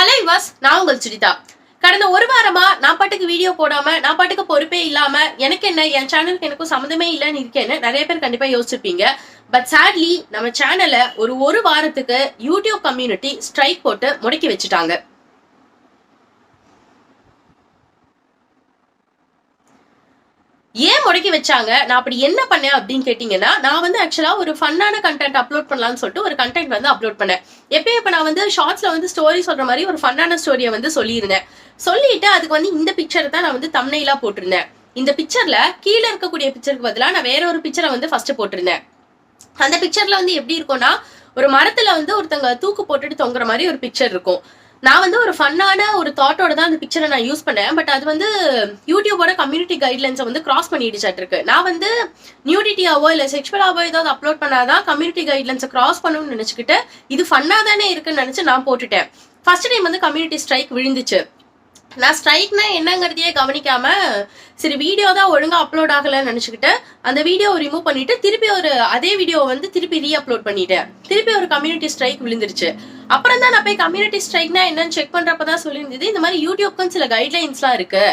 Hello yours, நான் உங்கள் சுடிதா. கடந்த ஒரு வாரமா நான் பாட்டுக்கு வீடியோ போடாம நான் பாட்டுக்கு பொறுப்பே இல்லாம எனக்கு என்ன என் சேனலுக்கு எனக்கும் சம்மந்தமே இல்லைன்னு இருக்கேன்னு நிறைய பேர் கண்டிப்பா யோசிச்சிருப்பீங்க. பட் சேட்லி நம்ம சேனலை ஒரு வாரத்துக்கு யூடியூப் கம்யூனிட்டி ஸ்ட்ரைக் போட்டு முடக்கி வச்சுட்டாங்க. ஏன் முடக்கி வச்சாங்க, நான் அப்படி என்ன பண்ணேன் அப்படின்னு கேட்டீங்கன்னா, நான் ஆக்சுவலா ஒரு ஃபன்னான கண்டென்ட் அப்லோட் பண்ணலாம்னு சொல்லிட்டு ஒரு கண்டென்ட் அப்லோட் பண்ணேன். எப்பயும் இப்ப நான் ஷார்ட்ஸ்ல ஸ்டோரி சொல்ற மாதிரி ஒரு ஃபன்னான ஸ்டோரியை சொல்லியிருந்தேன். சொல்லிட்டு அதுக்கு இந்த பிக்சரை தான் நான் தம்ப்நெயிலா போட்டிருந்தேன். இந்த பிக்சர்ல கீழே இருக்கக்கூடிய பிக்சருக்கு பதிலா நான் வேற ஒரு பிக்சரை ஃபர்ஸ்ட் போட்டிருந்தேன். அந்த பிக்சர்ல எப்படி இருக்கும்னா, ஒரு மரத்துல ஒருத்தங்க தூக்கு போட்டுட்டு தொங்குற மாதிரி ஒரு பிக்சர் இருக்கும். நான் ஒரு ஃபன்னான ஒரு தாட்டோட தான் அந்த பிக்சரை நான் யூஸ் பண்ணேன். பட் அது யூடியூபோட கம்யூனிட்டி கைட்லைன்ஸை கிராஸ் பண்ணிடுச்சாட்டு இருக்கு. நான் நியூடிட்டியாவோ இல்ல செக்ஷுவலாவோ ஏதாவது அப்லோட் பண்ணாதான் கம்யூனிட்டி கைட்லைன்ஸை கிராஸ் பண்ணணும்னு நினைச்சுக்கிட்டு இது ஃபன்னா தானே இருக்குன்னு நினைச்சு நான் போட்டுட்டேன். ஃபர்ஸ்ட் டைம் கம்யூனிட்டி ஸ்ட்ரைக் விழுந்துச்சு. நான் ஸ்ட்ரைக்னா என்னங்கிறதையே கவனிக்காம சரி வீடியோ தான் ஒழுங்கா அப்லோட் ஆகலன்னு நினைச்சுக்கிட்டு அந்த வீடியோவை ரிமூவ் பண்ணிட்டு திருப்பி அதே வீடியோவை திருப்பி ரீஅப்லோட் பண்ணிட்டேன். திருப்பி ஒரு கம்யூனிட்டி ஸ்ட்ரைக் விழுந்துருச்சு. அப்புறம் தான் நான் போய் கம்யூனிட்டி ஸ்ட்ரைக்னா என்னன்னு செக் பண்றப்பதான் சொல்லியிருந்தது, இந்த மாதிரி யூடியூப்க்கு சில கைட்லைன்ஸ்லாம் இருக்கு.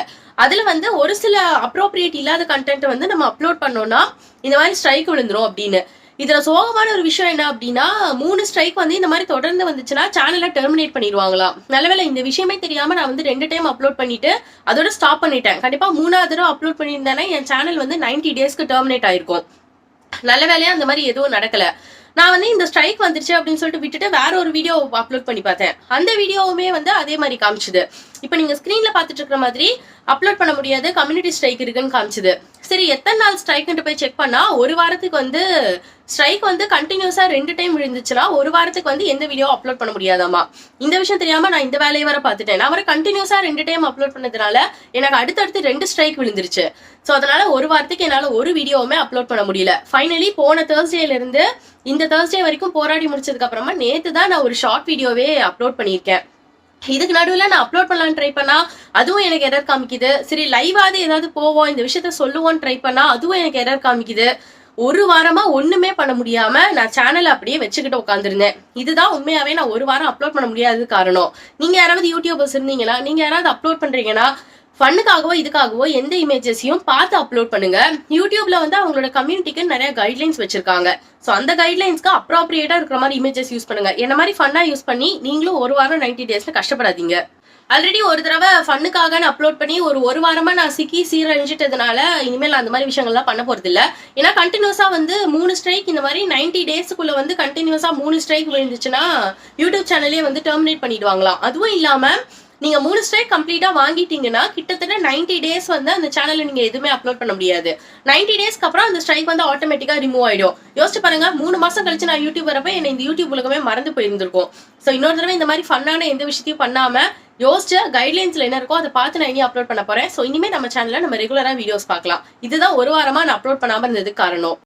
அதுல ஒரு சில அப்ரோப்ரியேட் இல்லாத கண்டென்ட் நம்ம அப்லோட் பண்ணோம்னா இந்த மாதிரி ஸ்ட்ரைக் விழுந்துரும் அப்படின்னு. இதுல சோகமான ஒரு விஷயம் என்ன அப்படின்னா, 3 ஸ்ட்ரைக் இந்த மாதிரி தொடர்ந்து வந்துச்சுன்னா சேனலை டெர்மினேட் பண்ணிடுவாங்களாம். நல்லவேளை இந்த விஷயமே தெரியாம நான் 2 டைம் அப்லோட் பண்ணிட்டு அதோட ஸ்டாப் பண்ணிட்டேன். கண்டிப்பா 3வது தடவை அப்லோட் பண்ணியிருந்தேன்னா என் சேனல் 90 டேஸ்க்கு டெர்மினேட் ஆயிருக்கும். நல்ல வேலையா அந்த மாதிரி எதுவும் நடக்கல. நான் இந்த ஸ்ட்ரைக் வந்துருச்சு அப்படின்னு சொல்லிட்டு விட்டுட்டு வேற ஒரு வீடியோ அப்லோட் பண்ணி பார்த்தேன். அந்த வீடியோவுமே அதே மாதிரி காமிச்சுது. இப்ப நீங்க ஸ்கிரீன்ல பாத்துட்டு இருக்கிற மாதிரி அப்லோட் பண்ண முடியாது, கம்யூனிட்டி ஸ்ட்ரைக் இருக்குன்னு காமிச்சுது. சரி எத்தனை நாள் ஸ்ட்ரைக்னு போய் செக் பண்ணா ஒரு வாரத்துக்கு ஸ்ட்ரைக் கண்டினியூஸா 2 டைம் விழுந்துச்சுன்னா ஒரு வாரத்துக்கு எந்த வீடியோ அப்லோட் பண்ண முடியாதாமா. இந்த விஷயம் தெரியாம நான் இந்த வேலையை வர பாத்துட்டேன். நான் கண்டினியூஸா 2 டைம் அப்லோட் பண்ணதுனால எனக்கு அடுத்தடுத்து 2 ஸ்ட்ரைக் விழுந்துருச்சு. சோ அதனால ஒரு வாரத்துக்கு என்னால ஒரு வீடியோவுமே அப்லோட் பண்ண முடியல. ஃபைனலி போன தேர்ஸ்டேல இருந்து இந்த தேர்ஸ்டே வரைக்கும் போராடி முடிச்சதுக்கு அப்புறமா நேத்து தான் நான் ஒரு ஷார்ட் வீடியோவே அப்லோட் பண்ணியிருக்கேன். இதுக்கு நடுவுல நான் அப்லோட் பண்ணலான்னு ட்ரை பண்ணா அதுவும் எனக்கு எரர் காமிக்குது. சரி லைவாவது ஏதாவது போவோம் இந்த விஷயத்த சொல்லுவோம்னு ட்ரை பண்ணா அதுவும் எனக்கு எரர் காமிக்குது. ஒரு வாரமா ஒண்ணுமே பண்ண முடியாம நான் சேனல் அப்படியே வச்சுக்கிட்டு உட்காந்துருந்தேன். இதுதான் உண்மையாவே நான் ஒரு வாரம் அப்லோட் பண்ண முடியாதது காரணம். நீங்க யாராவது யூடியூபர்ஸ் இருந்தீங்கன்னா, நீங்க யாராவது அப்லோட் பண்றீங்கன்னா ஃபன்னுக்காகவோ இதுக்காகவோ எந்த இமேஜஸையும் பார்த்து அப்லோட் பண்ணுங்க. யூடியூப்ல அவங்களோட கம்யூனிட்டிக்கு நிறைய கைட்லைன்ஸ் வச்சிருக்காங்க. ஸோ அந்த கைட்லைன்ஸ்க்கு அப்ராப்ரியேட்டா இருக்கிற மாதிரி இமேஜஸ் யூஸ் பண்ணுங்க. என்ன மாதிரி ஃபன்னா யூஸ் பண்ணி நீங்களும் ஒரு வாரம் 90 டேஸ்ல கஷ்டப்படாதீங்க. ஆல்ரெடி ஒரு தடவை ஃபன்னுக்காக அப்லோட் பண்ணி ஒரு வாரமா நான் சிக்கி சீரழிஞ்சிட்டதுனால இனிமேல் அந்த மாதிரி விஷயங்கள்லாம் பண்ண போறது இல்ல. ஏன்னா கண்டினியூஸா 3 ஸ்ட்ரைக் இந்த மாதிரி 90 டேஸ்க்குள்ள கண்டினியூஸா 3 ஸ்ட்ரைக் விழுந்துச்சுன்னா யூடியூப் சேனலே டெர்மினேட் பண்ணிடுவாங்களாம். அதுவும் இல்லாம நீங்க 3 ஸ்ட்ரைக் கம்ப்ளீட்டா வாங்கிட்டீங்கன்னா கிட்டத்தட்ட 90 டேஸ் அந்த சேனல்ல நீங்க எதுவுமே அப்லோட் பண்ண முடியாது. 90 டேஸ்க்கு அப்புறம் அந்த ஸ்ட்ரைக் ஆட்டோமேட்டிக்கா ரிமூவ் ஆயிடும். யோசிச்சு பாருங்க, 3 மாசம் கழிச்சு நான் யூடியூப் வரப்ப என்ன இந்த யூடியூப் உலகமே மறந்து போயிருந்திருக்கும். சோ இன்னொரு தடவை இந்த மாதிரி ஃபன்னான எந்த விஷயத்தையும் பண்ணாம யோசிச்சு கைட்லைன்ஸ்ல என்ன இருக்கோ அதை பார்த்து நான் இனி அப்லோட் பண்ண போறேன். சோ இனிமே நம்ம சேனல்ல நம்ம ரெகுலரா வீடியோஸ் பார்க்கலாம். இதுதான் ஒரு வாரமா நான் அப்லோட் பண்ணாம இருந்ததுக்கு காரணம்.